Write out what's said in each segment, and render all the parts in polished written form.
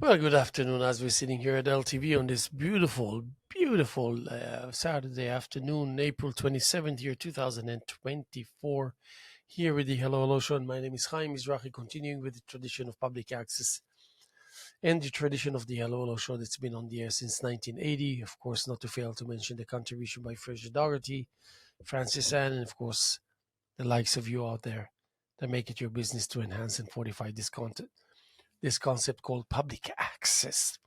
Well, good afternoon as we're sitting here at LTV on this beautiful Saturday afternoon, April 27th, year 2024. Here with the Hello Hello Show. And my name is Haim Mizrahi, continuing with the tradition of public access and the tradition of the Hello Hello Show that's been on the air since 1980. Of course, not to fail to mention the contribution by Fraser Dougherty, Francis Ann, and of course, the likes of you out there that make it your business to enhance and fortify this concept called public access.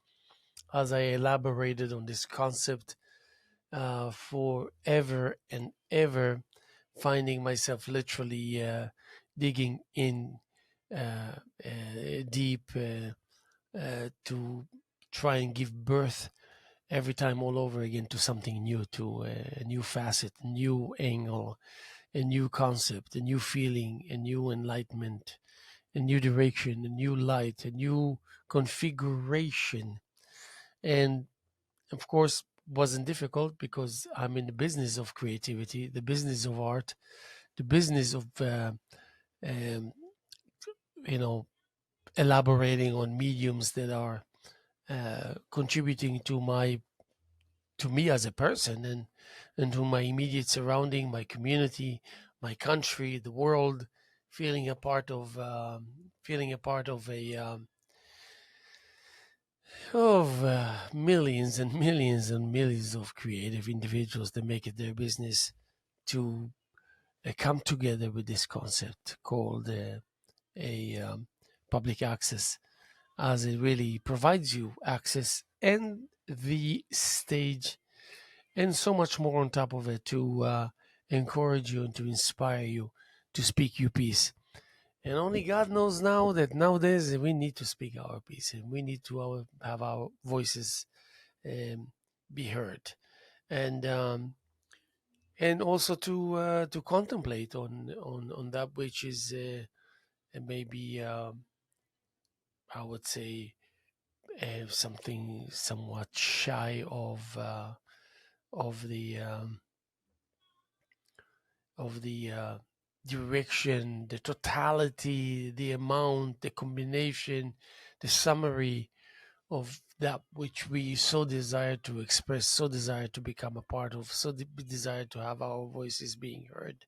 As I elaborated on this concept forever and ever, finding myself literally digging in deep to try and give birth every time all over again to something new, to a new facet, a new angle, a new concept, a new feeling, a new enlightenment, a new direction, a new light, a new configuration. And of course, wasn't difficult because I'm in the business of creativity, the business of art, the business of um, you know elaborating on mediums that are contributing to me as a person and to my immediate surrounding, my community, my country, the world, feeling a part of millions and millions and millions of creative individuals that make it their business to come together with this concept called a public access, as it really provides you access and the stage and so much more on top of it to encourage you and to inspire you to speak your piece. And only God knows now that nowadays we need to speak our piece and we need to have our voices be heard, and also to contemplate on that which is maybe I would say something somewhat shy of the direction, the totality, the amount, the combination, the summary of that which we so desire to express, so desire to become a part of, so desire to have our voices being heard.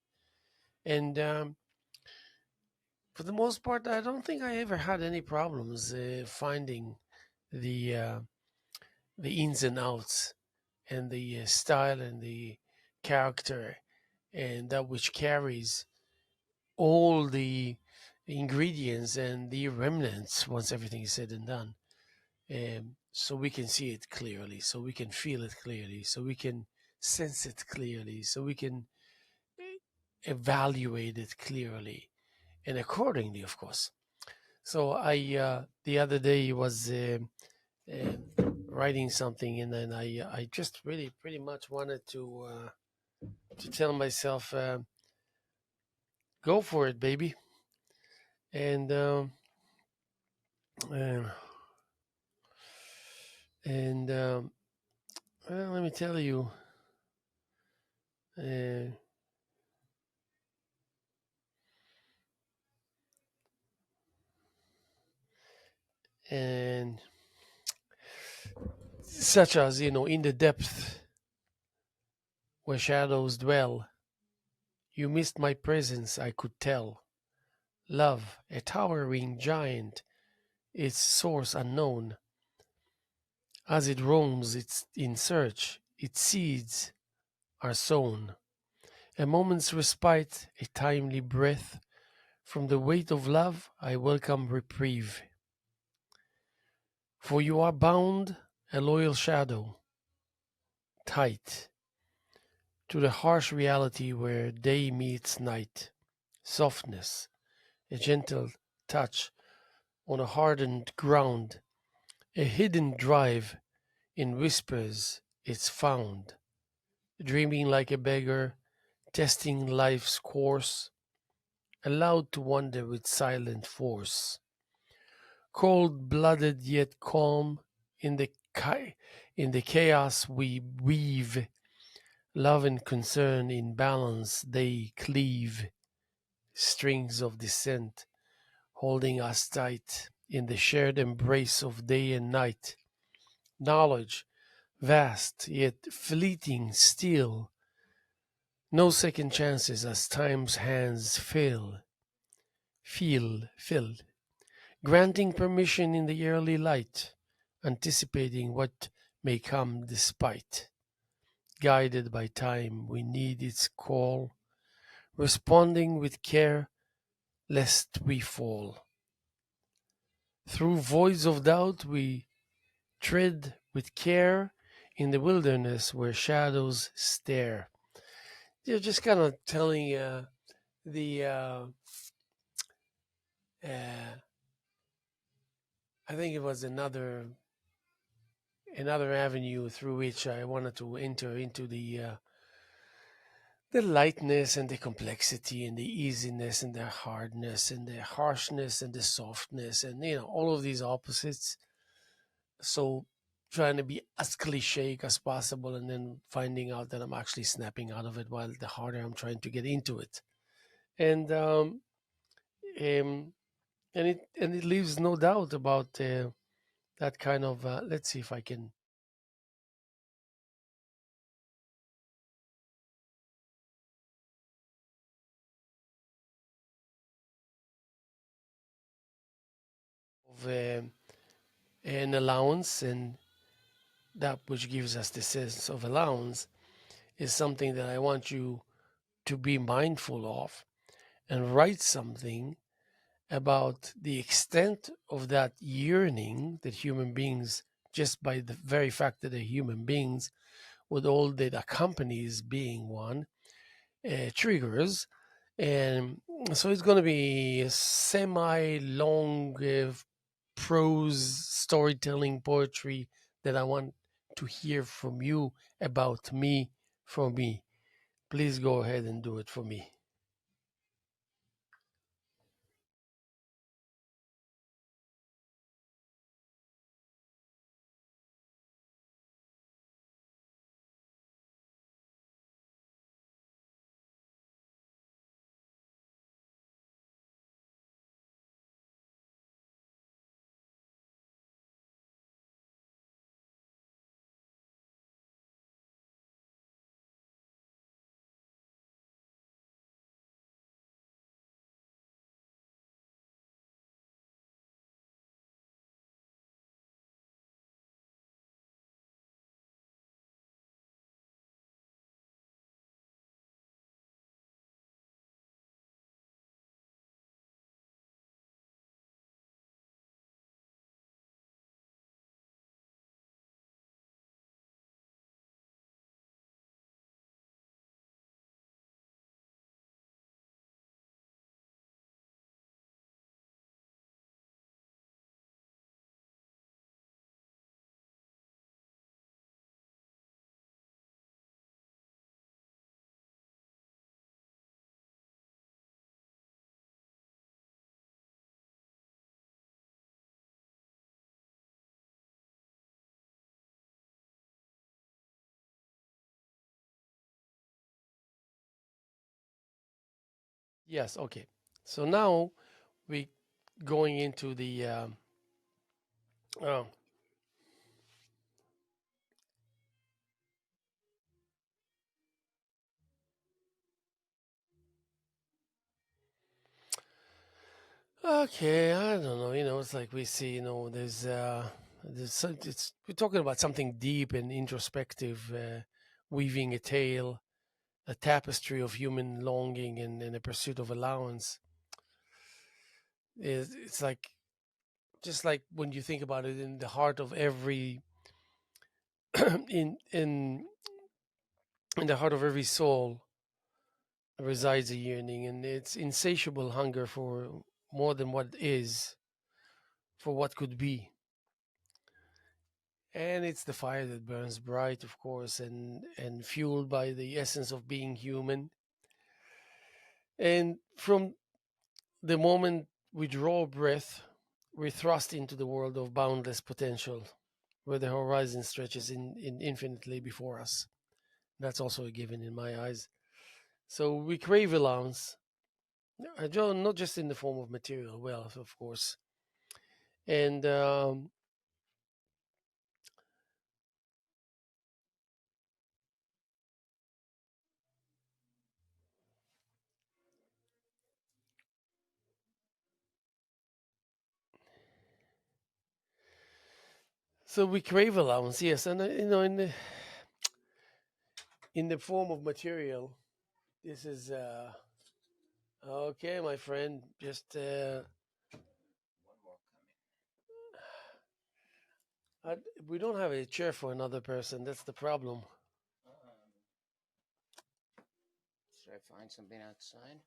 And for the most part, I don't think I ever had any problems finding the uh, the ins and outs and the style and the character and that which carries all the ingredients and the remnants once everything is said and done. So we can see it clearly, so we can feel it clearly, so we can sense it clearly, so we can evaluate it clearly and accordingly, of course. So I the other day was uh, writing something, and then I just really pretty much wanted to tell myself, go for it, baby, and uh, and well, let me tell you. Uh, and such as, in the depth where shadows dwell, you missed my presence, I could tell. Love, a towering giant, its source unknown. As it roams its in search, its seeds are sown. A moment's respite, a timely breath. From the weight of love, I welcome reprieve. For you are bound, a loyal shadow, tight, to the harsh reality where day meets night. Softness, a gentle touch on a hardened ground, a hidden drive in whispers it's found, dreaming like a beggar, testing life's course, allowed to wander with silent force. Cold-blooded yet calm in the in the chaos we weave, love and concern in balance they cleave, strings of descent holding us tight, in the shared embrace of day and night. Knowledge, vast yet fleeting still, no second chances as time's hands filled, granting permission in the early light, anticipating what may come despite. Guided by time, we need its call, responding with care lest we fall. Through voids of doubt, we tread with care in the wilderness where shadows stare. You're just kind of telling the uh, I think it was another avenue through which I wanted to enter into the lightness and the complexity and the easiness and the hardness and the harshness and the softness and all of these opposites. So trying to be as cliche as possible and then finding out that I'm actually snapping out of it while the harder I'm trying to get into it. And um and it leaves no doubt about that kind of let's see if I can of an allowance, and that which gives us the sense of allowance is something that I want you to be mindful of and write something about the extent of that yearning that human beings, just by the very fact that they're human beings, with all that accompanies being one, triggers. And so it's going to be a semi long prose storytelling poetry that I want to hear from you about me for me. Please go ahead and do it for me. Yes, okay. So now we going into the oh, okay, I don't know. It's like we see, it's we're talking about something deep and introspective, weaving a tale, a tapestry of human longing and a pursuit of allowance. It's like just like when you think about it, in the heart of every in the heart of every soul resides a yearning, and it's insatiable hunger for more than what is, for what could be. And it's the fire that burns bright, of course, and fueled by the essence of being human. And from the moment we draw breath, we're thrust into the world of boundless potential, where the horizon stretches in infinitely before us. That's also a given in my eyes. So we crave allowance, not just in the form of material wealth, of course, And so we crave allowance, yes, and in the form of material. This is okay, my friend. Just I, we don't have a chair for another person. That's the problem. Should I find something outside?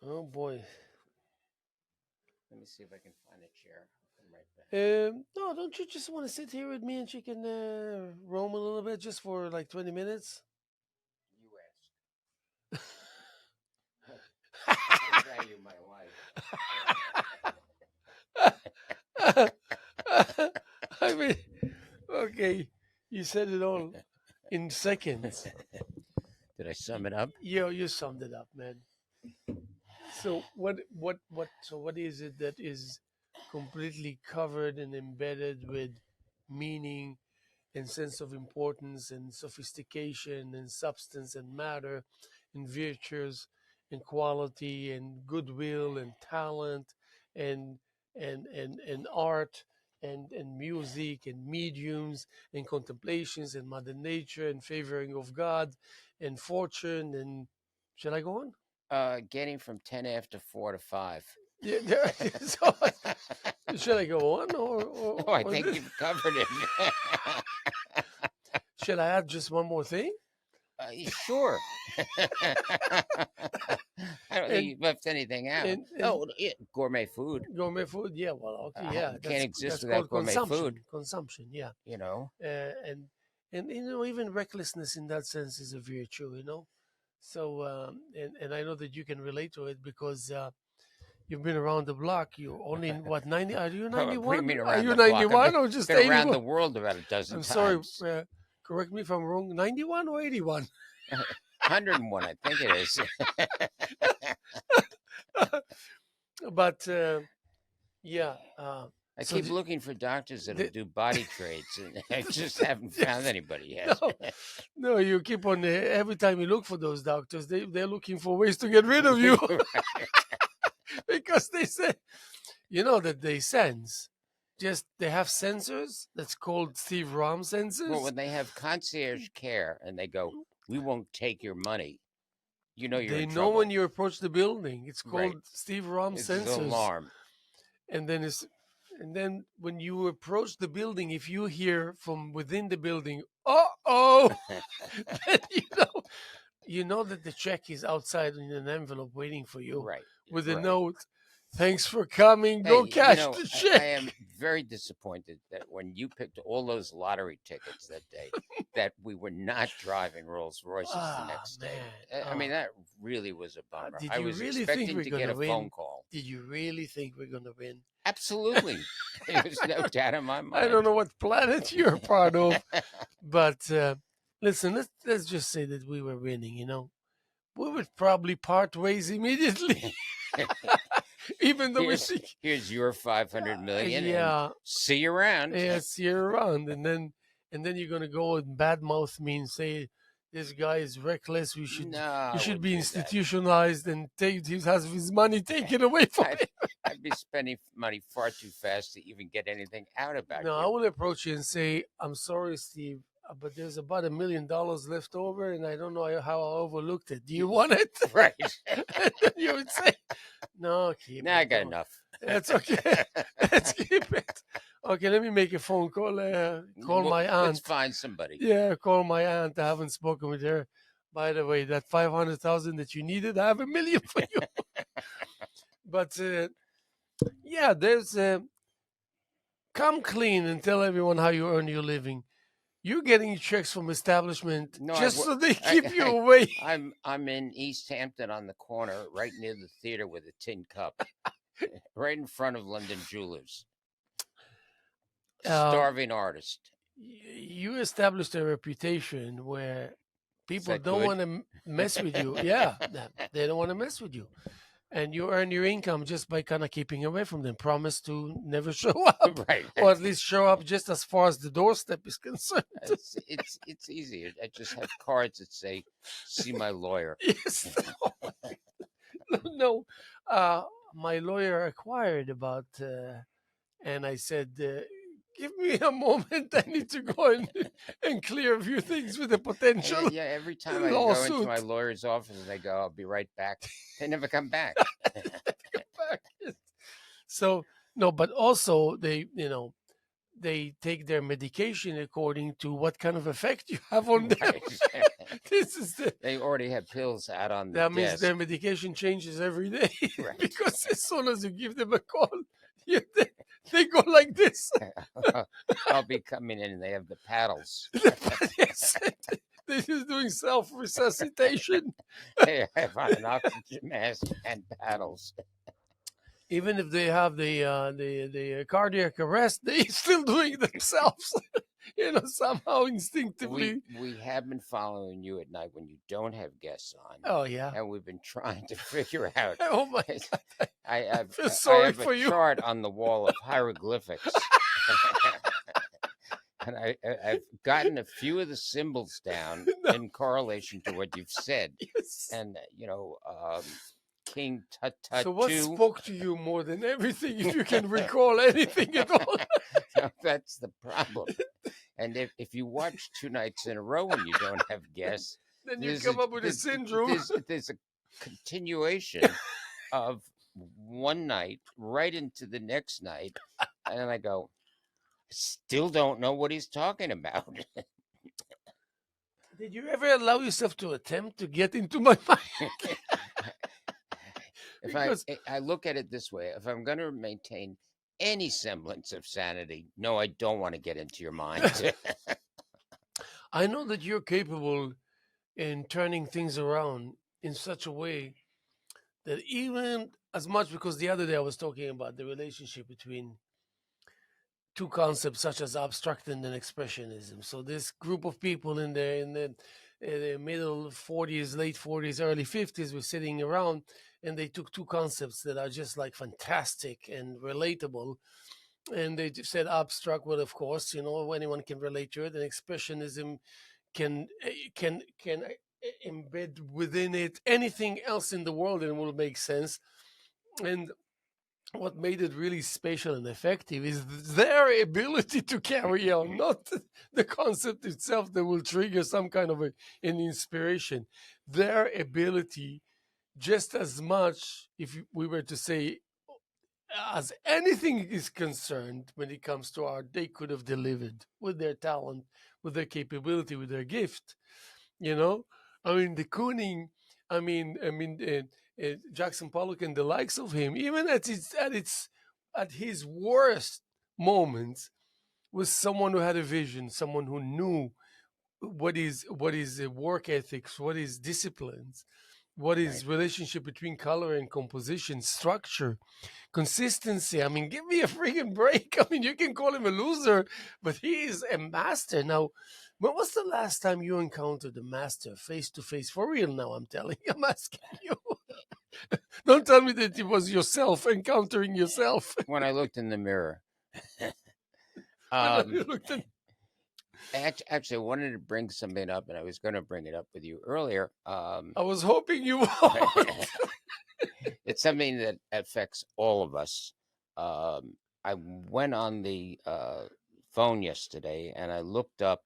Oh boy. Let me see if I can find a chair. I'll come right back. No, don't you just want to sit here with me and she can roam a little bit just for like 20 minutes? You ask. I value my life. I mean, okay, you said it all in seconds. Did I sum it up? You summed it up, man. So what is it that is completely covered and embedded with meaning and sense of importance and sophistication and substance and matter and virtues and quality and goodwill and talent and and art and music and mediums and contemplations and mother nature and favoring of God and fortune and shall I go on? Getting from 10 after 4 to 5. Yeah, so, should I go on No, I or think you've covered it. should I add just one more thing? Sure. I don't think And you left anything out. and Gourmet food. gourmet food, yeah. Well, okay, You yeah. can't exist That's without called gourmet consumption. food. Consumption, yeah. You know. And even recklessness in that sense is a virtue, So and I know that you can relate to it because you've been around the block. You're only what 90? Are you What do you 91? mean Are around you the block? I've 91 or just been around 81? the world about a dozen I'm sorry. times. Correct me if I'm wrong. 91 or 81? 101, I think it is. But yeah. I So keep looking for doctors that'll the, do body trades, and I just haven't found anybody yet. no, no, you keep on every time you look for those doctors, they're looking for ways to get rid of you because they say, that they sense. Just they have sensors that's called Steve Romm Well, sensors. when they have concierge care and they go, we won't take your money, you're They in know trouble. when you approach the building. It's Right. called Steve Romm It's an sensors. alarm. And then when you approach the building, if you hear from within the building, then you know that the check is outside in an envelope waiting for you Right. with a Right. note. Thanks for coming. Go Hey, cash the check. I am very disappointed that when you picked all those lottery tickets that day, that we were not driving Rolls Royces the next day. I mean, that really was a bummer. Did I you was really think expecting we're to get gonna a win? phone call. Did you really think we're gonna win? Absolutely. There's no doubt in my mind. I don't know what planet you're part of, but listen, let's just say that we were winning. We would probably part ways immediately. Even though we think here's your 500 million. yeah, and see you around. yeah, see you around, and then you're gonna go and badmouth me and say this guy is reckless. He should be institutionalized and he has his money taken away from him. I'd be spending money far too fast to even get anything out about No, you. I will approach you and say, I'm sorry, Steve, but there's about $1 million left over, and I don't know how I overlooked it. Do you want it? Right. And then you would say, no, keep it. I got Don't. enough. That's okay. Let's keep it. Okay, let me make a phone call. Call my aunt. Let's find somebody. Yeah, call my aunt. I haven't spoken with her. By the way, that 500,000 that you needed, I have $1 million for you. But yeah, there's come clean and tell everyone how you earn your living. You're getting checks from establishment just so they keep you away. I'm in East Hampton on the corner, right near the theater with a tin cup, right in front of London Jewelers. Starving artist. You established a reputation where people don't want to mess with you. Yeah, they don't want to mess with you. and you earn your income just by kind of keeping away from them. Promise to never show up, Right. or at least show up just as far as the doorstep is concerned. It's easy. I just have cards that say, "See my lawyer." Yes. No, uh, my lawyer acquired about, and I said, "Give me a moment. I need to go and clear a few things with a potential Yeah, every time I go into my lawsuit." lawyer's office and they go, "I'll be right back," they never come back. So no, but also they take their medication according to what kind of effect you have on them. Right. This is They already have pills out on the that means desk. their medication changes every day. Right. Because as soon as you give them a call, they go like this. I'll be coming in and they have the paddles. Yes, they're just doing self resuscitation. They have on an oxygen mask and paddles. Even if they have the cardiac arrest, they still doing it themselves. Somehow instinctively. We have been following you at night when you don't have guests on, Oh yeah. and we've been trying to figure out. Oh my God. I feel I sorry have for a you. chart on the wall of hieroglyphics, and I've gotten a few of the symbols down No. in correlation to what you've said, Yes. and King Tut Tut So what 2. spoke to you more than everything, if you can recall anything at all? No, that's the problem. And if you watch 2 nights in a row when you don't have guests, Then you come up with a syndrome. there's a continuation of one night right into the next night, and I go, still don't know what he's talking about. Did you ever allow yourself to attempt to get into my mind? If Because I look at it this way, if I'm going to maintain any semblance of sanity, no, I don't want to get into your mind. I know that you're capable in turning things around in such a way that even as much, because the other day I was talking about the relationship between two concepts such as abstracting and expressionism. So this group of people in the middle 40s, late 40s, early 50s were sitting around, and they took two concepts that are just like fantastic and relatable, and they just said abstract. Well, of course, anyone can relate to it, and expressionism can embed within it anything else in the world and will make sense. And what made it really special and effective is their ability to carry on, not the concept itself that will trigger some kind of an inspiration. Their ability, just as much, if we were to say, as anything is concerned when it comes to art, they could have delivered with their talent, with their capability, with their gift. You know, I mean, the Kooning, Jackson Pollock and the likes of him, even at his worst moments, was someone who had a vision, someone who knew what is work ethics, what is disciplines, what Right. is relationship between color and composition, structure, consistency. I mean, give me a freaking break. I mean, you can call him a loser, but he is a master. Now, when was the last time you encountered a master face to face? For real now, I'm telling you, I'm asking you. Don't tell me that it was yourself encountering yourself. When I looked in the mirror. When you um, looked at, Actually, I wanted to bring something up, and I was going to bring it up with you earlier. I was hoping you would. It's something that affects all of us. I went on the phone yesterday and I looked up,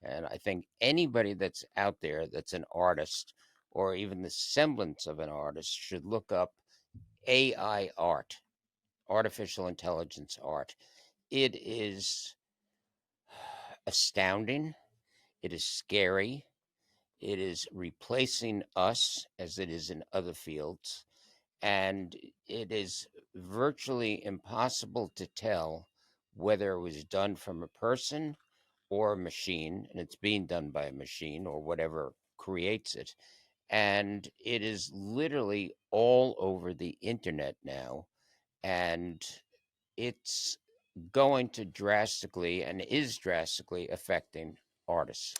and I think anybody that's out there that's an artist or even the semblance of an artist should look up AI art, artificial intelligence art. It is astounding. It is scary. It is replacing us as it is in other fields. And it is virtually impossible to tell whether it was done from a person or a machine, and it's being done by a machine or whatever creates it. And it is literally all over the internet now. And it's going to drastically and is drastically affecting artists.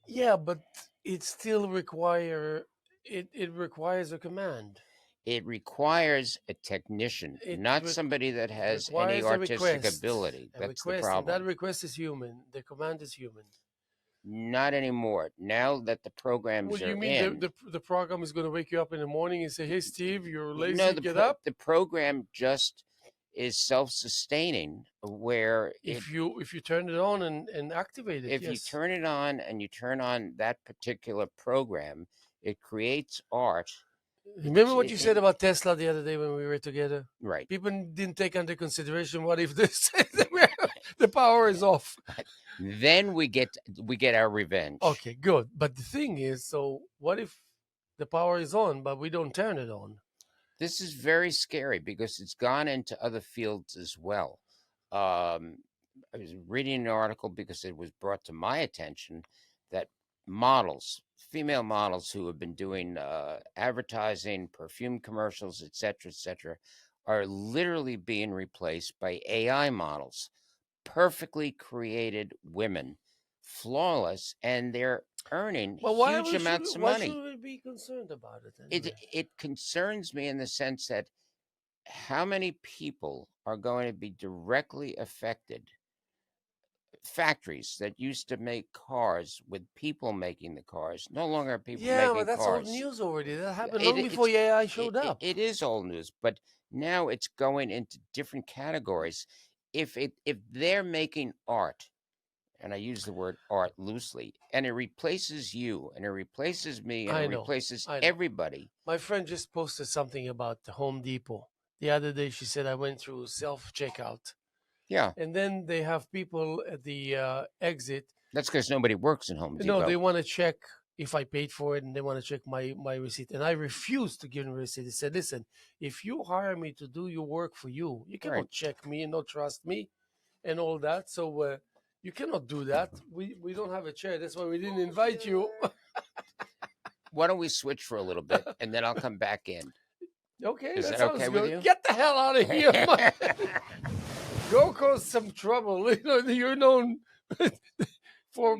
Yeah, but it still requires a command. it requires a technician, not somebody that has any requires artistic ability. a That's the request, and that problem. request is human. The command is human. Not anymore. Now that the programs Well, you are mean in, the program is going to wake you up in the morning and say, "Hey, Steve, you're no, lazy. Get up." the program just is self-sustaining, where If you turn it on and activate it, if you yes. turn it on and you turn on that particular program, it creates art. Remember what you said about Tesla the other day when we were together? Right. People didn't take under consideration what if this the power is off. Then we get our revenge. Okay, good. But the thing is, so what if the power is on, but we don't turn it on? This is very scary because it's gone into other fields as well. Um, I was reading an article because it was brought to my attention that models, female models who have been doing advertising, perfume commercials, etc., are literally being replaced by AI models, perfectly created women, flawless, and they're earning Well, huge amounts of why money. should we be concerned about it anyway? It concerns me in the sense that how many people are going to be directly affected? Factories that used to make cars with people making the cars no longer are people Yeah, but making that's old cars. news already. That happened It, long before it's AI showed up. it is old news, but now it's going into different categories. If they're making art, and I use the word art loosely, and it replaces you, and it replaces me, and it I know. replaces I know. everybody. My friend just posted something about the Home Depot. The other day, she said I went through self checkout, Yeah, and then they have people at the exit. that's because nobody works in Home No, Depot. they want to check if I paid for it, and they want to check my receipt. And I refused to give them a receipt. I said, "Listen, if you hire me to do your work for you, you cannot Right. check me and not trust me, and all that. So you cannot do that. We don't have a chair. That's why we didn't invite you." Why don't we switch for a little bit, and then I'll come back in. Okay, Is that that sounds okay with good. you? Get the hell out of here, man. Go cause some trouble. You know, you're known for.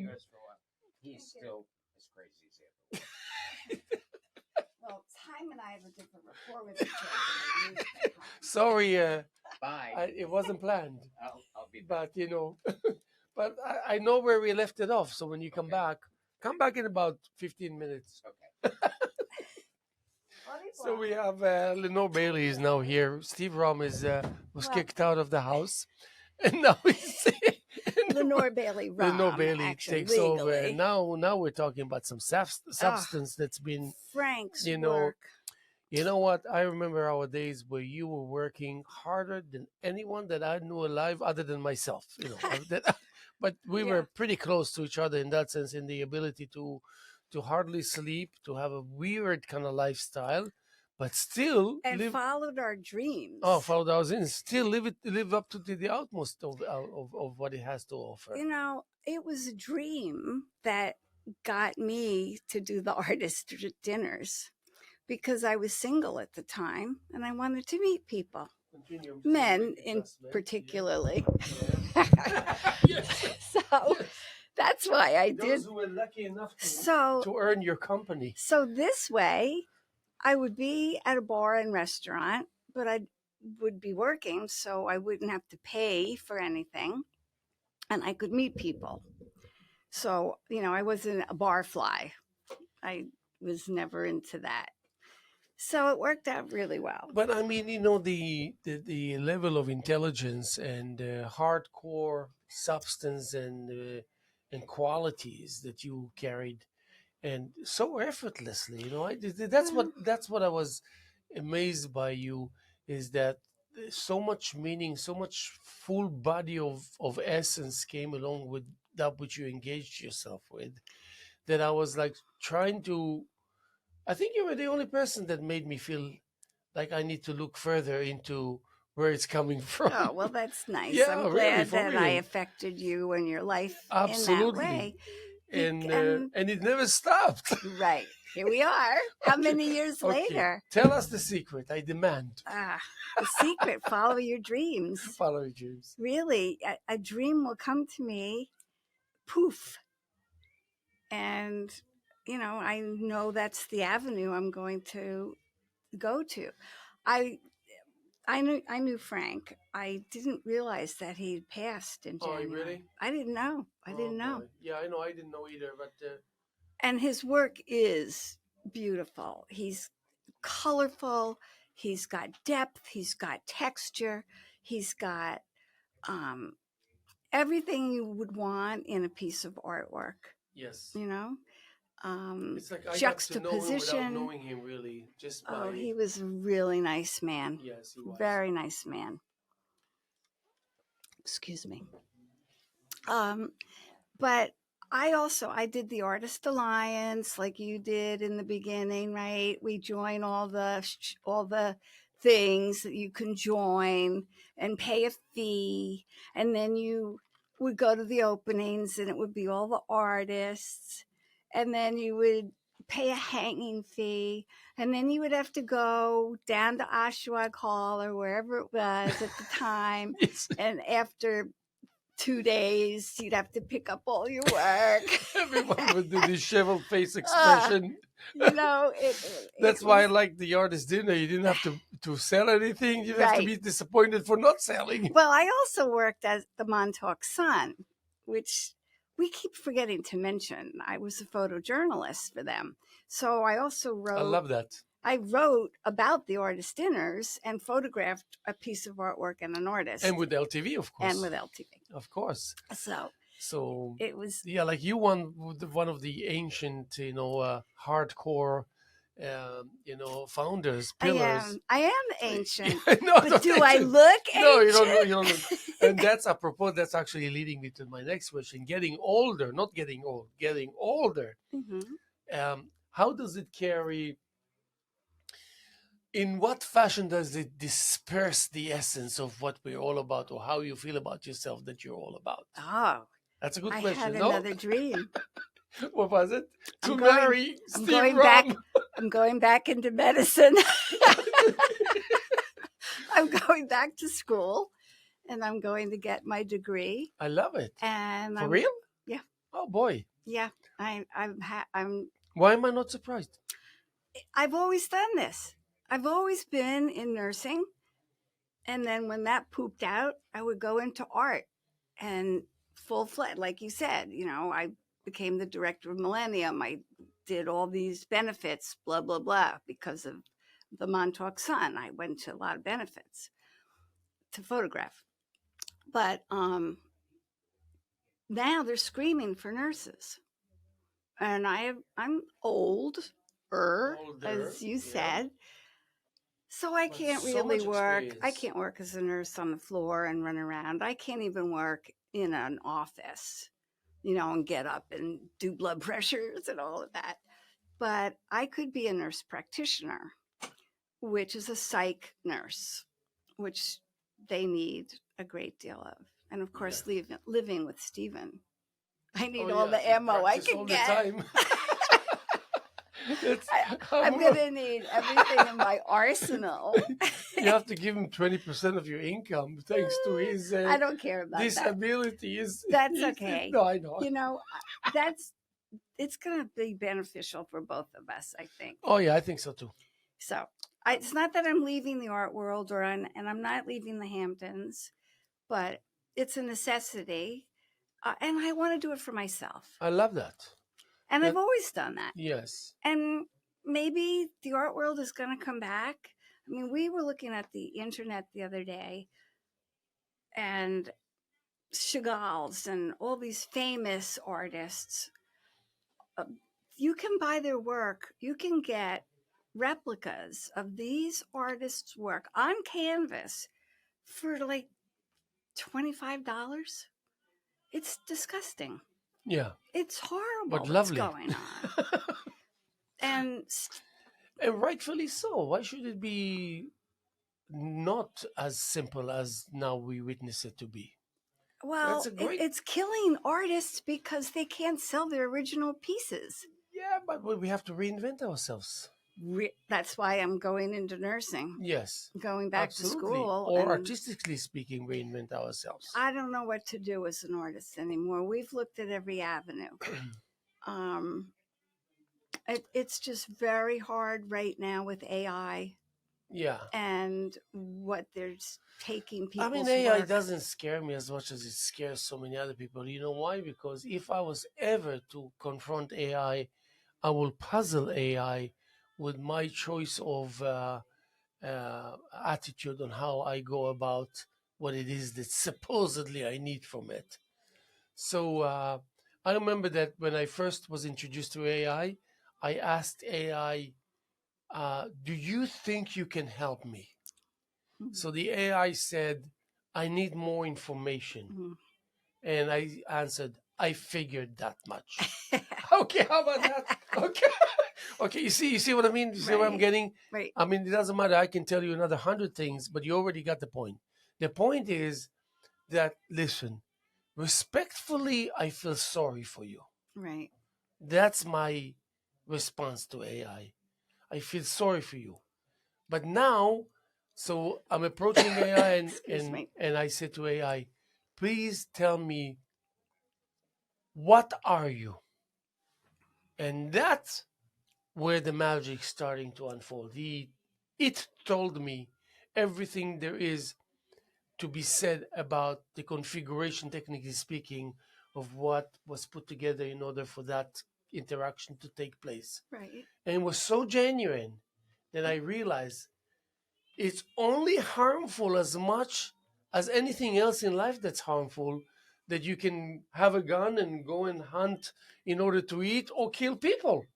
He's still as crazy as ever. Well, Haim and I have a different rapport with each other. Sorry, Bye. it wasn't planned. I'll be back. But you know, but I know where we left it off. So when you come back in about 15 minutes. Okay. So we have Lenore Bailey is now here. Steve Romm was kicked out of the house, and now he's Lenore Bailey Romm, Lenore Bailey actually, takes over. legally. And now we're talking about some substance that's been, Frank's you know, work. you know what? I remember our days where you were working harder than anyone that I knew alive, other than myself. You know, but we Yeah. were pretty close to each other in that sense, in the ability to hardly sleep, to have a weird kind of lifestyle, but still And live. followed our dreams. Oh, followed our sins. Still live up to the utmost of what it has to offer. You know, it was a dream that got me to do the artist dinners because I was single at the time and I wanted to meet people, men in particularly. Yes. So Yes. that's why I did. Those who were lucky enough So to earn your company. So this way, I would be at a bar and restaurant, but I would be working, so I wouldn't have to pay for anything, and I could meet people. So, you know, I wasn't a bar fly. I was never into that. So it worked out really well. But I mean, you know, the level of intelligence and hardcore substance and qualities that you carried, and so effortlessly, you know, that's what I was amazed by you, is that so much meaning, so much full body of essence came along with that which you engaged yourself with, that I was like trying to. I think you were the only person that made me feel like I need to look further into where it's coming from. Oh, well, that's nice. Yeah, I'm really, glad for that I real. affected you and your life Absolutely. in that way. And it never stopped. Right. Here we are. How many years Okay. later? Tell us the secret. I demand. The secret, follow your dreams. Follow your dreams. Really, a dream will come to me, poof. And, you know, I know that's the avenue I'm going to go to. I I knew Frank. I didn't realize that he'd passed in Oh, January. really? I didn't know. I Oh, didn't know. boy. Yeah, I know. I didn't know either, but And his work is beautiful. He's colorful. He's got depth. He's got texture. He's got um, everything you would want in a piece of artwork. yes. You know, It's like I got to know him without juxtaposition. knowing him, really, just Oh, by. he was a really nice man. Yes, he was. Very nice man. Excuse me. But I did the Artist Alliance like you did in the beginning, right? We join all the things that you can join and pay a fee, and then you would go to the openings and it would be all the artists, and then you would pay a hanging fee, and then you would have to go down to Oshawa Hall or wherever it was at the time, Yes. and after 2 days, you'd have to pick up all your work. Everyone with the disheveled face expression. You know, That's why I like the artist dinner. You didn't have to sell anything. You didn't have to Right. be disappointed for not selling. Well, I also worked at the Montauk Sun, which we keep forgetting to mention. I was a photojournalist for them. So I also wrote. I love that. I wrote about the artist dinners and photographed a piece of artwork and an artist. And with LTV, of course. And with LTV. Of course. So it was. Yeah, like you one of the ancient, hardcore, founders, pillars. I am ancient. No, but not do I ancient. look ancient? No, you don't look. And that's apropos. That's actually leading me to my next question. Getting older, not getting old. Getting older. Mm-hmm. How does it carry? In what fashion does it disperse the essence of what we're all about, or how you feel about yourself that you're all about? Oh, That's a good I question. had No? another dream. What was it? I'm To going- marry I'm Steve going Romm. back. I'm going back into medicine. I'm going back to school, and I'm going to get my degree. I love it. And For real? Yeah. Oh boy. Yeah, I'm. Why am I not surprised? I've always done this. I've always been in nursing, and then when that pooped out, I would go into art and full-fledged, like you said. I became the director of Millennium. I did all these benefits, blah blah blah, because of the Montauk Sun. I went to a lot of benefits to photograph, but now they're screaming for nurses, and I'm older, as you said. So I can't really work. I can't work as a nurse on the floor and run around. I can't even work in an office, and get up and do blood pressures and all of that. But I could be a nurse practitioner, which is a psych nurse, which they need a great deal of. And of course, living with Stephen. I need all the ammo I can get. Time. I'm going to need everything in my arsenal. You have to give him 20% of your income thanks to his I don't care about disability. That's okay. No, I know. It's going to be beneficial for both of us, I think. Oh, yeah, I think so too. So it's not that I'm leaving the art world and I'm not leaving the Hamptons, but it's a necessity. And I want to do it for myself. I love that. And I've always done that. Yes. And maybe the art world is going to come back. I mean, we were looking at the internet the other day, and Chagall's and all these famous artists, you can buy their work. You can get replicas of these artists' work on canvas for like $25. It's disgusting. Yeah. It's horrible but lovely. What's going on. And rightfully so. Why should it be not as simple as now we witness it to be? Well, it's killing artists because they can't sell their original pieces. Yeah, but we have to reinvent ourselves. That's why I'm going into nursing. Yes. Going back to school. Or artistically speaking, reinvent ourselves. I don't know what to do as an artist anymore. We've looked at every avenue. It's just very hard right now with AI Yeah. and what they're taking I mean, people's AI work. doesn't scare me as much as it scares so many other people. You know why? Because if I was ever to confront AI, I will puzzle AI with my choice of attitude on how I go about what it is that supposedly I need from it. So I remember that when I first was introduced to I asked AI, "Do you think you can help me?" So the AI said, "I need more information," Mhm. and I answered, "I figured that much." Okay, how about that? Okay, okay. You see what I mean? You see what I'm Right, getting? right. I mean, it doesn't matter. I can tell you another 100 things, but you already got the point. The point is that listen, respectfully, I feel sorry for you. Right. That's my response to AI. I feel sorry for you. But now, so I'm approaching AI Excuse me. and I say to AI, please tell me, what are you? And that's where the magic's starting to unfold. It told me everything there is to be said about the configuration, technically speaking, of what was put together in order for that interaction to take place. Right. And it was so genuine that I realized it's only harmful as much as anything else in life that's harmful, that you can have a gun and go and hunt in order to eat or kill people.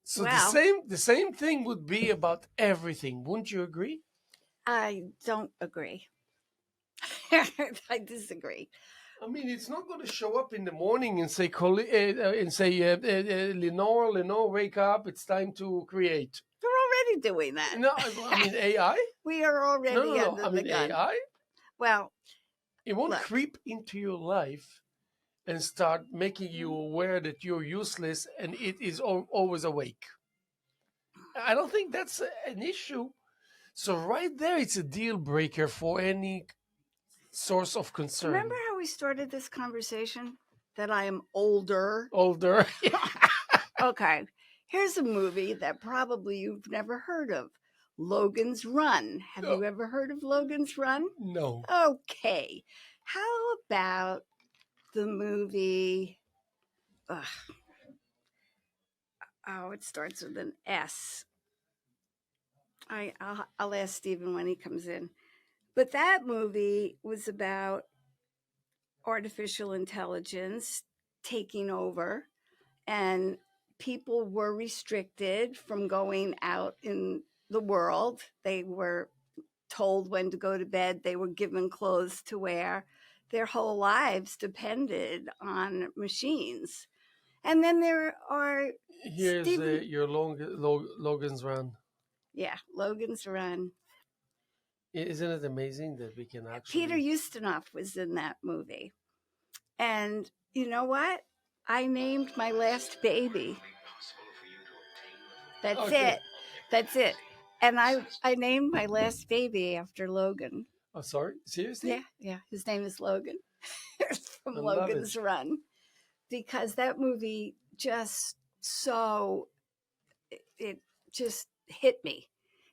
So Well, the same thing would be about everything. Wouldn't you agree? I don't agree. I disagree. I mean, it's not going to show up in the morning and say, Lenore, wake up! It's time to create." We're already doing that. No, I mean AI. We are No, already no, no. under I the mean gun. AI. Well, It won't look, creep into your life and start making you aware that you're useless and it is always awake. I don't think that's an issue. So right there, it's a deal breaker for any source of remember concern. how we started this conversation? That I am older. Older. Okay, here's a movie that probably you've never heard of, Logan's Run. Have you ever heard of Logan's Run? No. Okay. How about the movie? Ugh, oh, it starts with an S. I'll ask Stephen when he comes in. But that movie was about artificial intelligence taking over, and people were restricted from going out in the world. They were told when to go to bed, they were given clothes to wear. Their whole lives depended on machines. And then there are Here's Stephen. your Logan's Run. Yeah, Logan's Run. Isn't it amazing that we can Peter actually? Ustinov was in that movie. And you know what? I named my last baby. That's Okay. it. That's it. And I named my last baby after Logan. Oh, sorry. Seriously? Yeah, yeah. His name is Logan. From I love it. Logan's Run. Because that movie just it just hit me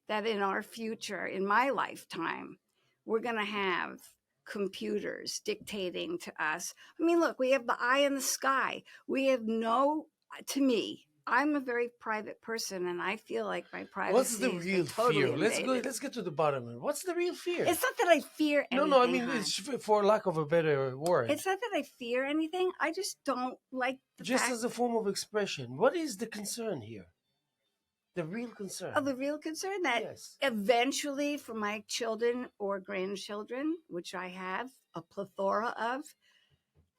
that in our future, in my lifetime, we're going to have computers dictating to us. I mean, look, we have the eye in the sky. We have no, to me, I'm a very private person and I feel like my What's privacy the has been real totally fear? invaded. Let's get to the bottom of it. What's the real fear? It's not that I fear No, anything. no. I mean, hon. it's for lack of a better word. It's not that I fear anything. I just don't like the Just fact as a form of expression. What is the concern here? The real concern. of the real concern that Yes. eventually for my children or grandchildren, which I have a plethora of,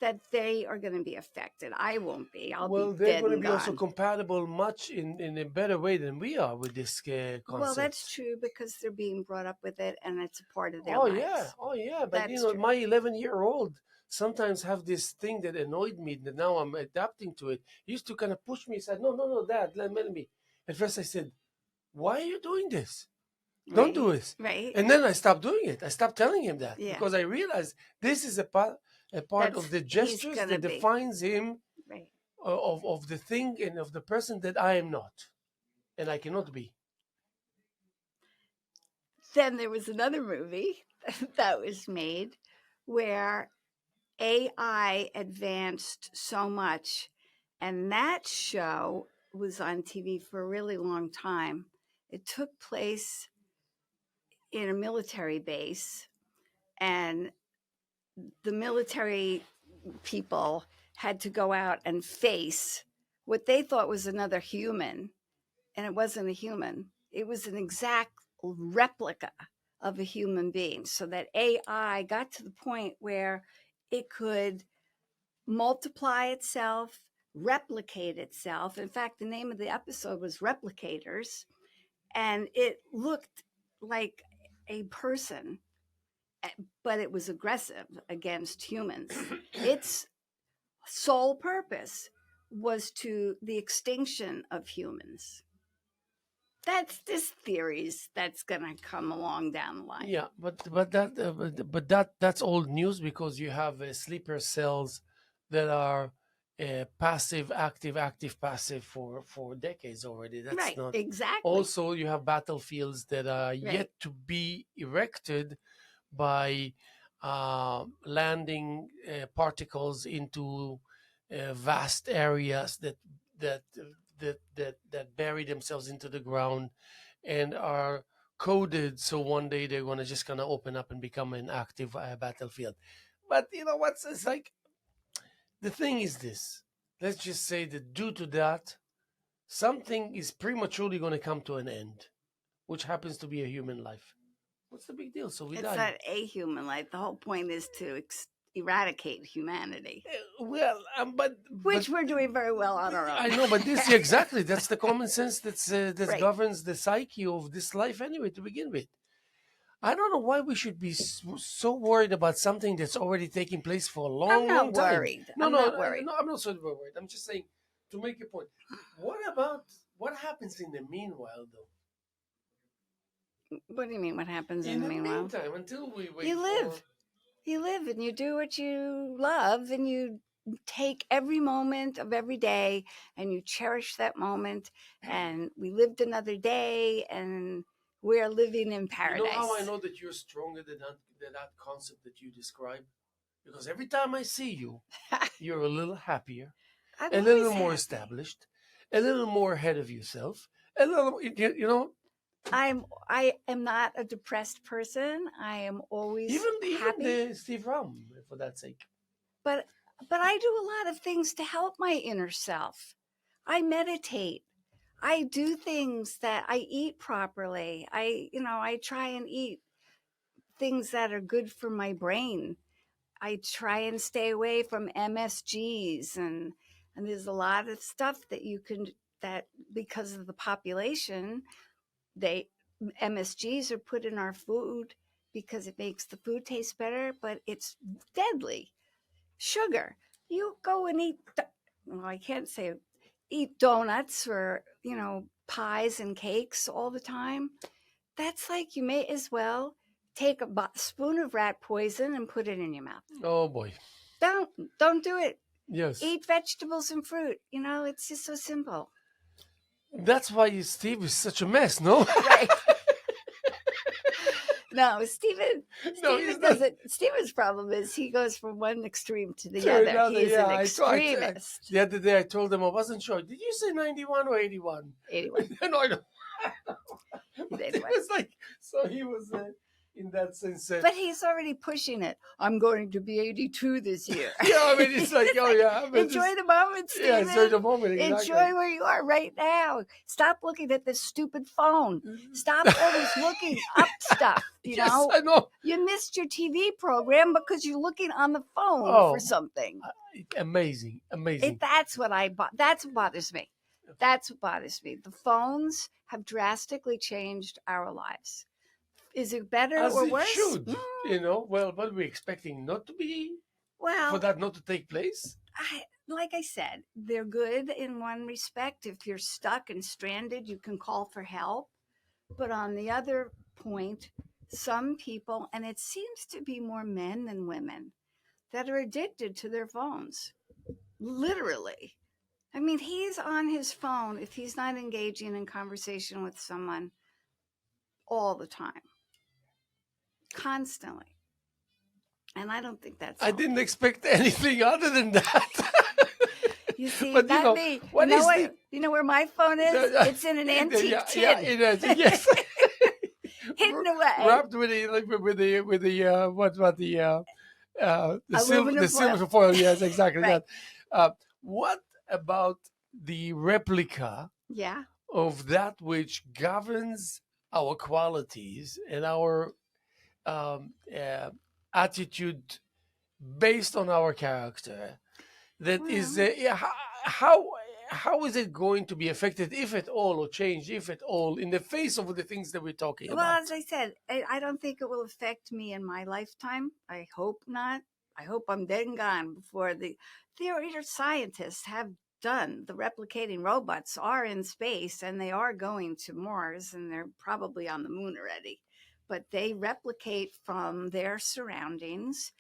that they are going to be affected. I won't be. I'll Well, be they're dead going to and be also gone. compatible much in a better way than we are with this concept. Well, that's true because they're being brought up with it and it's a part of their Oh lives. yeah, oh yeah. But That's true. my 11-year-old sometimes have this thing that annoyed me that now I'm adapting to it. He used to kind of push me. He said, "No, no, no, Dad, let me." At first, I said, "Why are you doing this? Don't do it." Right. And then I stopped doing it. I stopped telling him that Yeah. because I realized this is a part of the gestures that defines him right. of the thing and of the person that I am not, and I cannot be. Then there was another movie that was made where AI advanced so much, and that show was on TV for a really long time. It took place in a military base, and the military people had to go out and face what they thought was another human, and it wasn't a human. It was an exact replica of a human being. So that AI got to the point where it could multiply itself, replicate itself. In fact, the name of the episode was Replicators, and it looked like a person, but it was aggressive against humans. Its sole purpose was to the extinction of humans. That's this theories that's gonna come along down the line. Yeah, but that's old news, because you have sleeper cells that are passive, active, active, passive for decades already. That's Right, not. exactly. Also, you have battlefields that are Right. yet to be erected by landing particles into vast areas that bury themselves into the ground and are coded, so one day they're going to just kind of open up and become an active battlefield. But you know what's, it's like, the thing is this: let's just say that due to that, something is prematurely going to come to an end, which happens to be a human life. What's the big deal? So we It's die. not a human life. The whole point is to eradicate humanity, Well, which we're doing very well on our own. I know, but this exactly, that's the common sense that Right. governs the psyche of this life anyway to begin with. I don't know why we should be so worried about something that's already taking place for a long, I'm not long time. worried. No, I'm no, not worried. no, I'm not so worried. I'm just saying, to make a point. What happens in the meanwhile, though? What do you mean? What happens in In the the meanwhile? meantime, until we wait, You live. You live and you do what you love, and you take every moment of every day and you cherish that moment. And we lived another day, and we're living in You paradise. know how I know that you're stronger than that concept that you describe? Because every time I see you, you're a little happier, I'm a little always more happy. established, a little more ahead of yourself, a little, you know. I am not a depressed person. I am always Even happy. the Steve Romm, for that sake. But I do a lot of things to help my inner self. I meditate. I do things that I eat properly. I try and eat things that are good for my brain. I try and stay away from MSGs, and there's a lot of stuff that you can, that because of the population, they MSGs are put in our food because it makes the food taste better, but it's deadly. Sugar. You go and eat, well, I can't say eat donuts or, pies and cakes all the time. That's like, you may as well take a spoon of rat poison and put it in your mouth. Oh boy. Don't do it. Yes. Eat vegetables and fruit. It's just so simple. That's why Steve is such a mess, no? Right. No, Steven doesn't. Steven's problem is he goes from one extreme to the other. He's an extremist. The other day I told him I wasn't sure. Did you say 91 or 81? 81. No, I don't. It 81. was like, so he was in that sense. But he's already pushing it. I'm going to be 82 this year. Yeah, I mean, it's like, oh yeah. Enjoy the moment, Steven. Yeah, enjoy the moment. Exactly. Enjoy where you are right now. Stop looking at this stupid phone. Stop always looking up stuff. You know? I know. You missed your TV program because you're looking on the phone for something. Amazing. That's what bothers me. That's what bothers me. The phones have drastically changed our lives. Is it better or worse? Should. Well, what are we expecting not to be? Well, for that not to take place? Like I said, they're good in one respect. If you're stuck and stranded, you can call for help. But on the other point, some people, and it seems to be more men than women, that are addicted to their phones. Literally. I mean, he's on his phone if he's not engaging in conversation with someone all the time. constantly. And I don't think that's I didn't expect anything other than that. You see, But not me. what you know is what? the You know where my phone is? It's in an antique yeah, tin, yeah, it is. Yes. hidden away. Wrapped with the what Aluminum the foil. silver foil. Yes, exactly Right. that. What about the replica Yeah. of that which governs our qualities and our attitude based on our character? That is Well, how how is it going to be affected, if at all, or changed, if at all, in the face of the things that we're talking well, about? as I said, I don't think it will affect me in my lifetime. I hope not. I hope I'm dead and gone before the theory scientists have done. The replicating robots are in space and they are going to Mars and they're probably on the moon already. But they replicate from their surroundings,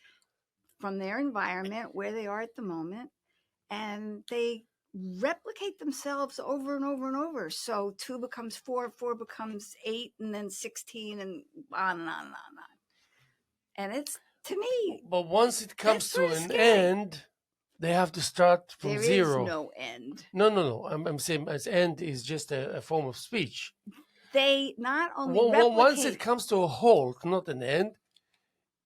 from their environment where they are at the moment, and they replicate themselves over and over and over. So 2 becomes 4, 4 becomes 8, and then 16, and on and on and on and on. And it's, to me, But once it comes that's to sort of an scary. end, they have to start from There is zero. no end. No. I'm saying as end is just a form of speech. They not only Once it replicate, comes to a halt, not an end,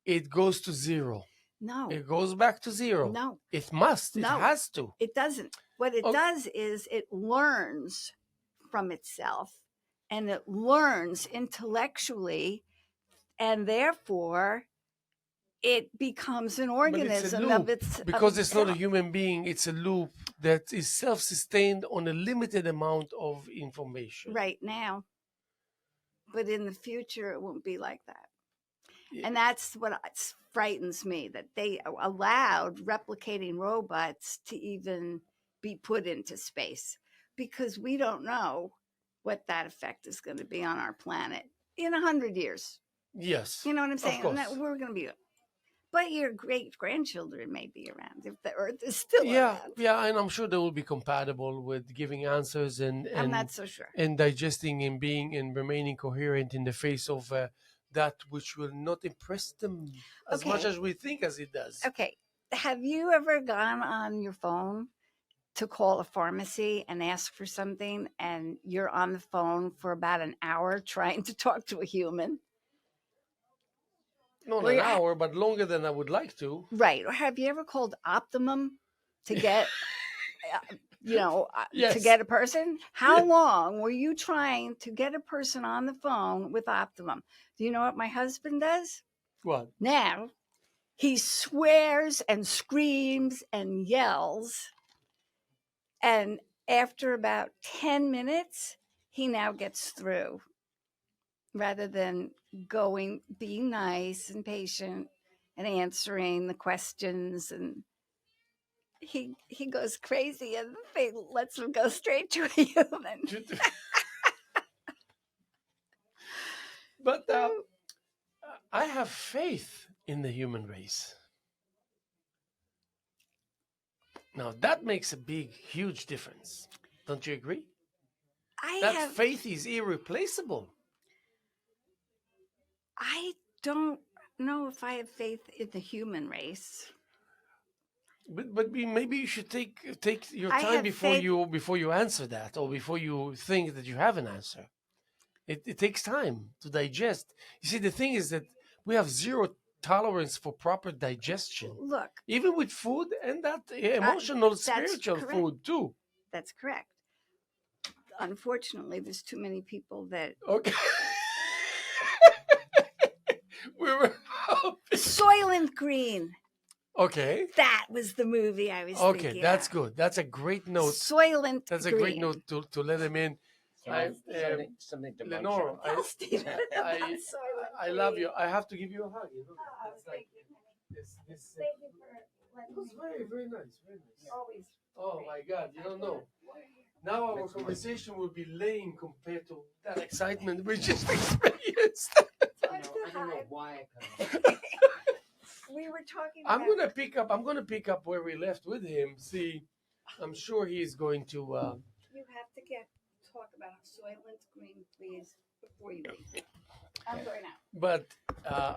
it goes to zero. no, It goes back to zero. no, It must. It no, has to. it doesn't. What it Oh, does is it learns from itself and it learns intellectually, and therefore it becomes an but it's a organism loop of because it's not a itself. human being. It's a loop that is self-sustained on a limited amount of information. Right now, but in the future it won't be like that. Yeah. And that's what frightens me, that they allowed replicating robots to even be put into space, because we don't know what that effect is going to be on our planet in 100 years. Yes. You know what I'm Of saying? course. We're going to be, but your great grandchildren may be around if the Earth is still Yeah, around. yeah, and I'm sure they will be compatible with giving answers I'm not so sure. and digesting and being and remaining coherent in the face of that which will not impress them as much Okay. as we think as it does. Okay. Have you ever gone on your phone to call a pharmacy and ask for something, and you're on the phone for about an hour trying to talk to a human? Not Or an you- hour, but longer than I would like to. Right. Or have you ever called Optimum to get, to Yes. get a person? How Yeah. long were you trying to get a person on the phone with Optimum? Do you know what my husband does? What? Now he swears and screams and yells. And after about 10 minutes, he now gets through, rather than being nice and patient and answering the questions. And he goes crazy and lets him go straight to a human. But I have faith in the human race. Now that makes a big, huge difference. Don't you agree? That faith is irreplaceable. I don't know if I have faith in the human race. But maybe you should take your I time have before you answer that, or before you think that you have an answer. It takes time to digest. You see, the thing is that we have zero tolerance for proper digestion, Look, even with food, and that emotional, spiritual correct. food too. That's correct. Unfortunately, there's too many people that Okay. We were Soylent Green. Okay. That was the movie I was Okay, thinking that's of. good. That's a great note. Soylent That's a Green. great note to let him in. Something to Lenore, munch on. I love you. I have to give you a hug. You know, it's like this. Thank you for It was very, very nice. Very nice. always. Oh my God, you don't know. Now our conversation will be lame compared to that excitement we just experienced. I don't know why I We were talking I'm about. gonna pick up where we left with him. See, I'm sure he's going to. You have to talk about Soylent Green, please, before you leave. I'm going out. But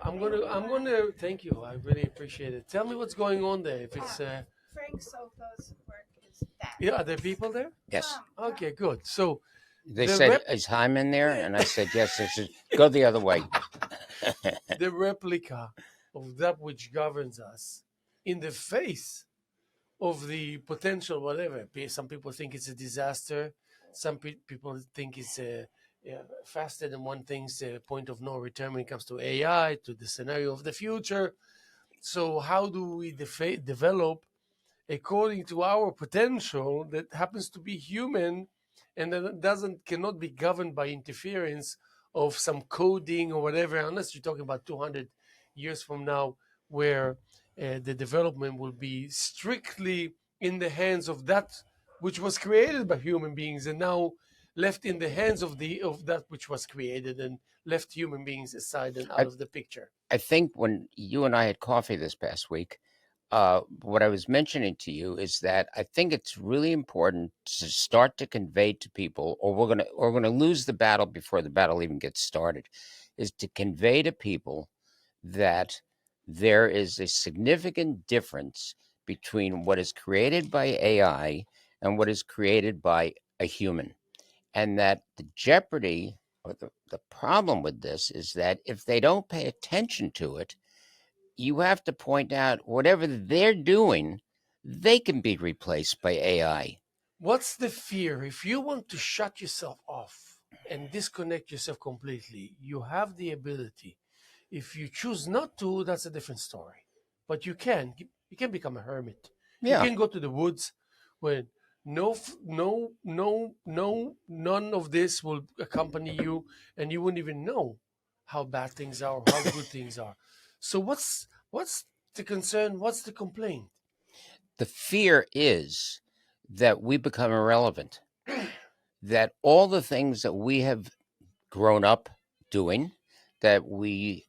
I'm gonna thank you. I really appreciate it. Tell me what's going on there. If it's Frank Soko's work is that. yeah, are there people there? Yes. Okay, good. So They the said, "Is Haim in there?" And I said, "Yes." They said, "Go the other way." the replica of that which governs us in the face of the potential whatever. Some people think it's a disaster. Some people think it's a faster than one thinks a point of no return when it comes to AI, to the scenario of the future. So how do we develop according to our potential that happens to be human and that doesn't cannot be governed by interference of some coding or whatever, unless you're talking about 200 years from now, where the development will be strictly in the hands of that which was created by human beings and now left in the hands of that which was created and left human beings aside and out I, of the picture. I think when you and I had coffee this past week, what I was mentioning to you is that I think it's really important to start to convey to people, or we're gonna lose the battle before the battle even gets started, is to convey to people that there is a significant difference between what is created by AI and what is created by a human. And that the jeopardy or the problem with this is that if they don't pay attention to it, you have to point out whatever they're doing, they can be replaced by AI. What's the fear? If you want to shut yourself off and disconnect yourself completely, you have the ability. If you choose not to, that's a different story. But you can. You can become a hermit. You Yeah. can go to the woods when none of this will accompany you, and you wouldn't even know how bad things are or how good things are. So what's the concern? What's the complaint? The fear is that we become irrelevant, that all the things that we have grown up doing, that we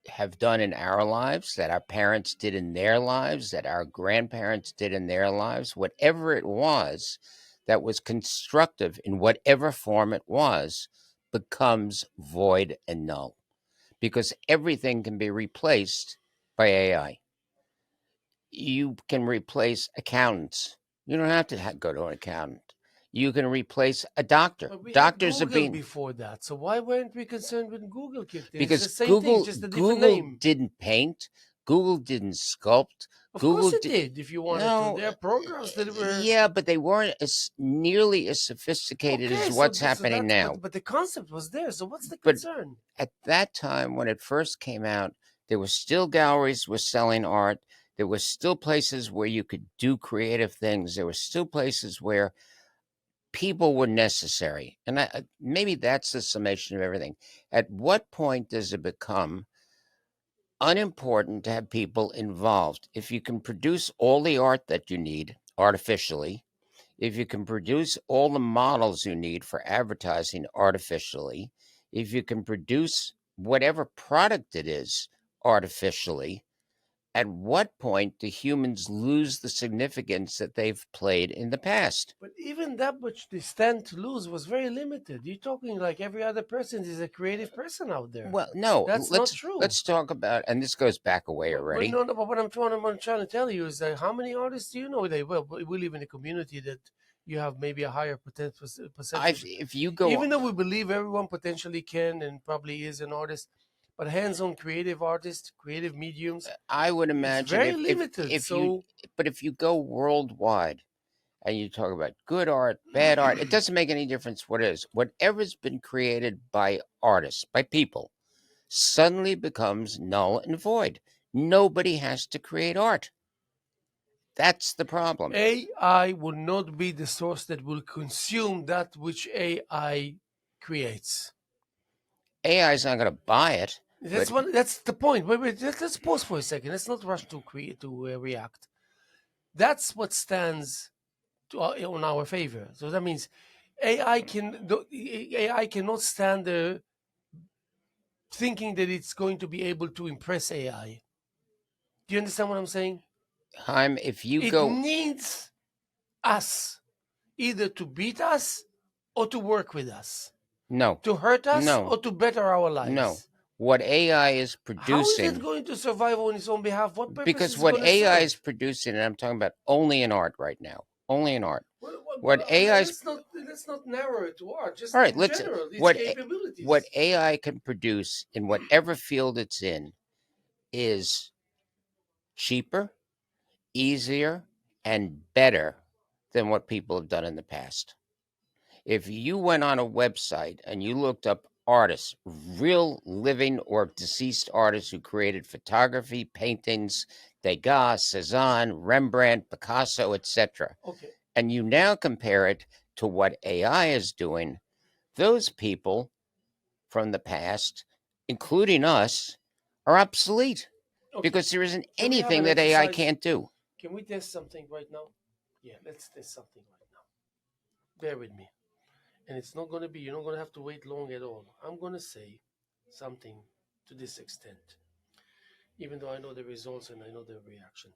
have done in our lives, that our parents did in their lives, that our grandparents did in their lives, whatever it was that was constructive in whatever form it was, becomes void and null because everything can be replaced by AI. You can replace accountants. You don't have to go to an accountant. You can replace a doctor. But we had Doctors are Google being before that, so why weren't we concerned when Google kicked in? It's because the same thing, it's just a different Google name. didn't paint, Google didn't sculpt, Of course Google it did did, if you wanted to. no, There are programs that were yeah, but they weren't as nearly as sophisticated okay. as So, what's so happening that's now. but the concept was there. So what's the But concern? at that time, when it first came out, there were still galleries with selling art. There were still places where you could do creative things. There were still places where people were necessary. And maybe that's the summation of everything. At what point does it become unimportant to have people involved? If you can produce all the art that you need artificially, if you can produce all the models you need for advertising artificially, if you can produce whatever product it is artificially, at what point do humans lose the significance that they've played in the past? But even that which they stand to lose was very limited. You're talking like every other person is a creative person out there. Well, no, That's not true. let's talk about, and this goes back a way But already. no, no. But what I'm trying to tell you is that how many artists do you know? We live in a community that you have maybe a higher percentage. If you go, Even though we believe everyone potentially can and probably is an artist, but hands-on creative artists, creative mediums, I would it's imagine very limited. if you, but if you go worldwide and you talk about good art, bad art, it doesn't make any difference what it is. Whatever's been created by artists, by people, suddenly becomes null and void. Nobody has to create art. That's the problem. AI will not be the source that will consume that which AI creates. AI is not going to buy it. That's the point. Wait. Let's pause for a second. Let's not rush to react. That's what stands on our favor. So that means AI cannot stand there thinking that it's going to be able to impress AI. Do you understand what I'm saying? Haim, if you It go, needs us either to beat us or to work with us. No. To hurt us No. or to better our lives? No. What AI is How is it producing, going to survive on its own behalf? What purpose because is it what going to AI serve? is producing, and I'm talking about only in art right now, only in art. What Well, AI is, let's not narrow it to art. Just all right, in let's general, its what capabilities. what AI can produce in whatever field it's in is cheaper, easier, and better than what people have done in the past. If you went on a website and you looked up artists, real living or deceased artists who created photography, paintings, Degas, Cezanne, Rembrandt, Picasso, etc., Okay. and you now compare it to what AI is doing, those people from the past, including us, are obsolete Okay. because there isn't Can we have anything an that AI exercise? can't do. Can we test something right now? Yeah, let's test something right now. Bear with me. And it's not going to be, you're not going to have to wait long at all. I'm going to say something to this extent, even though I know the results and I know the reaction.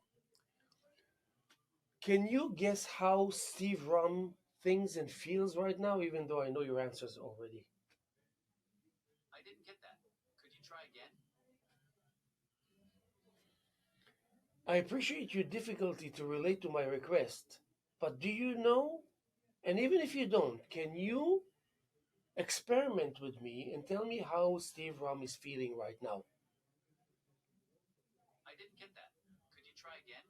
Can you guess how Steve Romm thinks and feels right now, even though I know your answers already? I didn't get that. Could you try again? I appreciate your difficulty to relate to my request, but do you know? And even if you don't, can you experiment with me and tell me how Steve Romm is feeling right now? I didn't get that. Could you try again?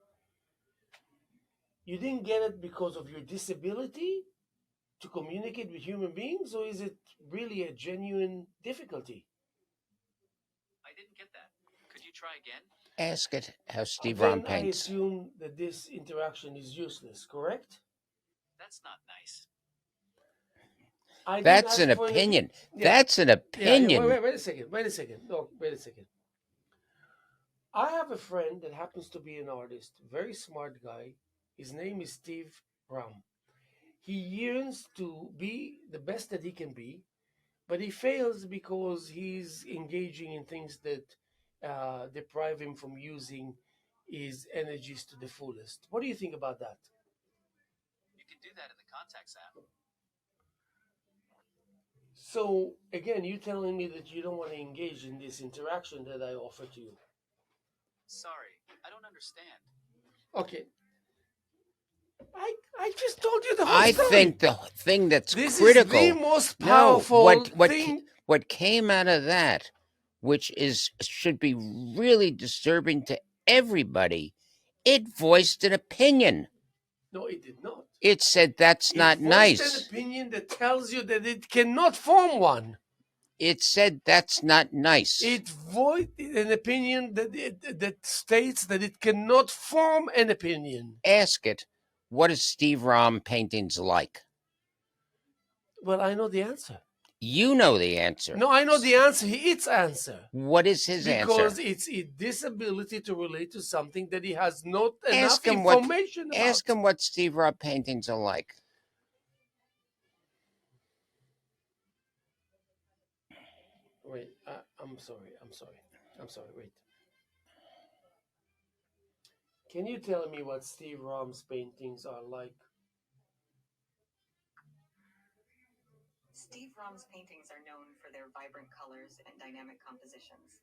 You didn't get it because of your disability to communicate with human beings, or is it really a genuine difficulty? I didn't get that. Could you try again? Ask it how Steve Romm Then I paints. assume that this interaction is useless, correct? That's not nice. I didn't That's ask an for opinion. Yeah. That's an Yeah, opinion. wait a second. No, wait a second. I have a friend that happens to be an artist, very smart guy. His name is Steve Romm. He yearns to be the best that he can be, but he fails because he's engaging in things that deprive him from using his energies to the fullest. What do you think about that? You can do that in the Contacts app. So again, you telling me that you don't want to engage in this interaction that I offer to you. Sorry, I don't understand. Okay. I just told you the whole I story. think the thing that's This critical. is the most No, powerful thing. what came out of that, which should be really disturbing to everybody, it voiced an opinion. No, it did not. It said that's It not voiced an nice. opinion that tells you that it cannot form one. It said that's not nice. It voiced an opinion that states that it cannot form an opinion. Ask it, what is Steve Romm paintings like? Well, I know the answer. You know the answer. No, I know the answer. Its answer. What is his Because answer? it's a disability to relate to something that he has not Ask enough him what. information about. Ask him what Steve Romm paintings are like. Wait, I'm sorry. Wait. Can you tell me what Steve Romm's paintings are like? Steve Romm's paintings are known for their vibrant colors and dynamic compositions.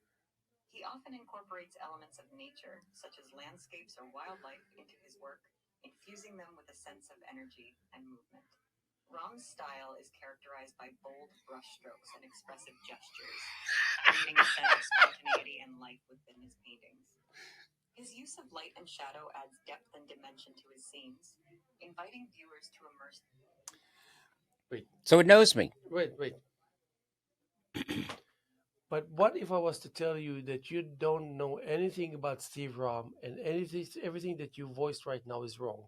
He often incorporates elements of nature, such as landscapes or wildlife, into his work, infusing them with a sense of energy and movement. Romm's style is characterized by bold brushstrokes and expressive gestures, creating a sense of spontaneity and life within his paintings. His use of light and shadow adds depth and dimension to his scenes, inviting viewers to immerse. Wait. So it knows me. Wait. But what if I was to tell you that you don't know anything about Steve Romm and everything that you voiced right now is wrong?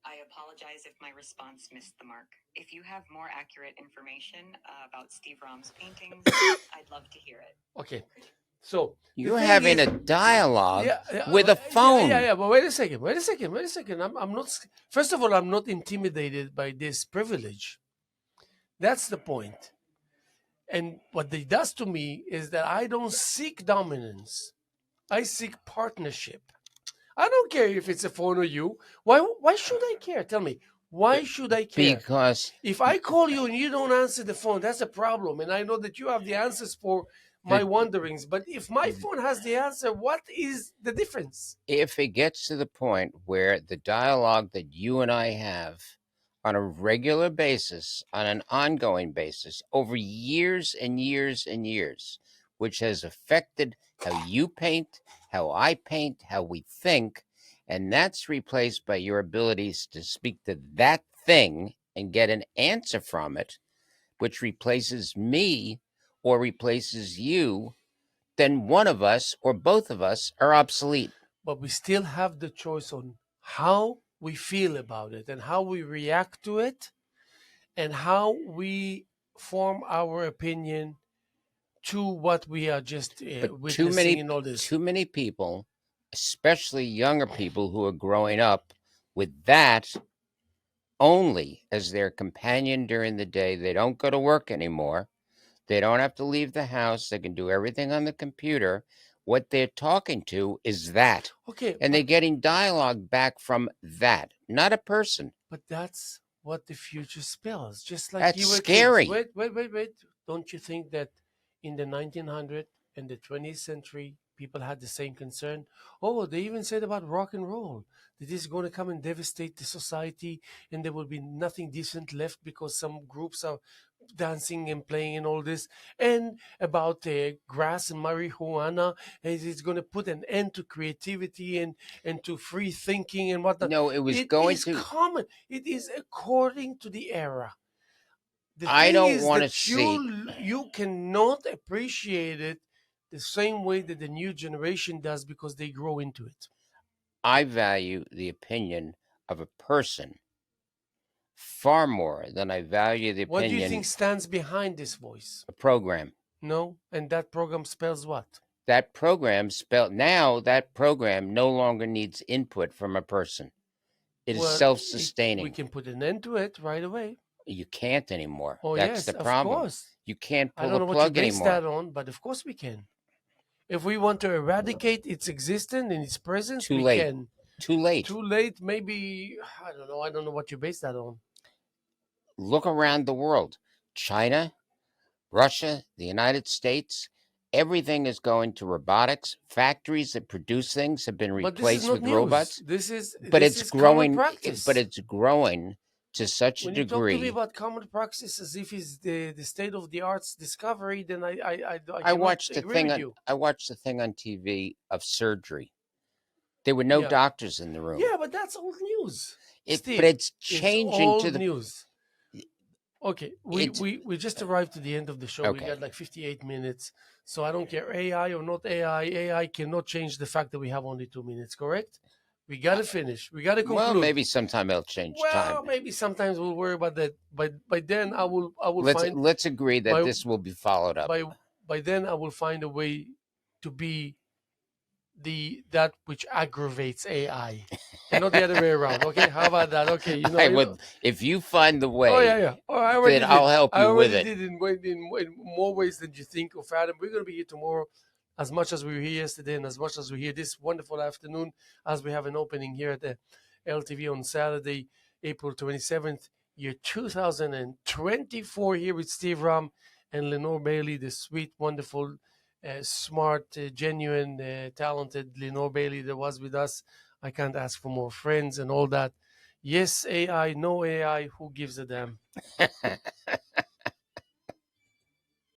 I apologize if my response missed the mark. If you have more accurate information about Steve Romm's paintings, I'd love to hear it. Okay. So you're having a dialogue with a phone. Yeah. But wait a second. I'm not. First of all, I'm not intimidated by this privilege. That's the point. And what it does to me is that I don't seek dominance. I seek partnership. I don't care if it's a phone or you. Why should I care? Tell me, Why should I care? Because if I call you and you don't answer the phone, that's a problem. And I know that you have the answers for my wonderings. But if my phone has the answer, what is the difference? if it gets to the point where the dialogue that you and I have on a regular basis, on an ongoing basis, over years and years and years, which has affected how you paint, how I paint, how we think, and that's replaced by your abilities to speak to that thing and get an answer from it, which replaces me or replaces you, then one of us or both of us are obsolete. But we still have the choice on how we feel about it and how we react to it and how we form our opinion to what we are just But witnessing in all this. too many people, especially younger people who are growing up with that only as their companion during the day. They don't go to work anymore. They don't have to leave the house. They can do everything on the computer. What they're talking to is that. Okay, And they're getting dialogue back from that, not a person. but that's what the future spells. Just like That's you were scary. kids. Wait. Don't you think that in the 1900s and the 20th century, people had the same concern? Oh, they even said about rock and roll that is going to come and devastate the society, and there will be nothing decent left because some groups are dancing and playing and all this, and about grass and marijuana, and it's going to put an end to creativity and to free thinking and whatnot. No, it was It going is to. common. It is according to the era. The I thing don't is want to that see. you cannot appreciate it the same way that the new generation does because they grow into it. I value the opinion of a person far more than I value the What do you opinion think stands behind this voice? of a program. No, and that program spells what? That program no longer needs input from a person. It is Well, self-sustaining. we can put an end to it right away. You can't anymore. Oh That's yes, the of problem. course. You can't I pull don't the know what you plug base anymore. that on, but of course we can. If we want to eradicate its existence and its presence, Too we late. can. Too late. Too late, maybe. I don't know. I don't know what you base that on. Look around the world. China, Russia, the United States, everything is going to robotics. Factories that produce things have been But this is replaced not with news. robots. This is But this it's is growing. common practice. But it's growing to such a when you talk to me degree. about common practice as if it's the state of the art's discovery, then I I cannot watched the agree thing with on you. I watched the thing on TV of surgery. There were no Yeah. doctors in the room. Yeah, but that's old news. But it's changing old to the news. Okay, we just arrived to the end of the show. Okay. We got like 58 minutes, so I don't care AI or not AI. AI cannot change the fact that we have only 2 minutes. Correct? We gotta finish. We gotta conclude. Well, maybe sometime it'll change time. Maybe sometimes we'll worry about that. By then, I will find. Let's agree that by- this will be followed up. By then, I will find a way to be that which aggravates AI, and not the other way around. Okay, how about that? Okay, If you find the way, Oh yeah. Oh, I already then did. I'll help you with I it. already did in more ways than you think of, Adam. We're going to be here tomorrow, as much as we were here yesterday, and as much as we're here this wonderful afternoon, as we have an opening here at the LTV on Saturday, April 27th, year 2024, here with Steve Romm and Lenore Bailey, the sweet, wonderful, smart, genuine, talented Lenore Bailey that was with us. I can't ask for more friends and all that. Yes, AI, no AI, who gives a damn?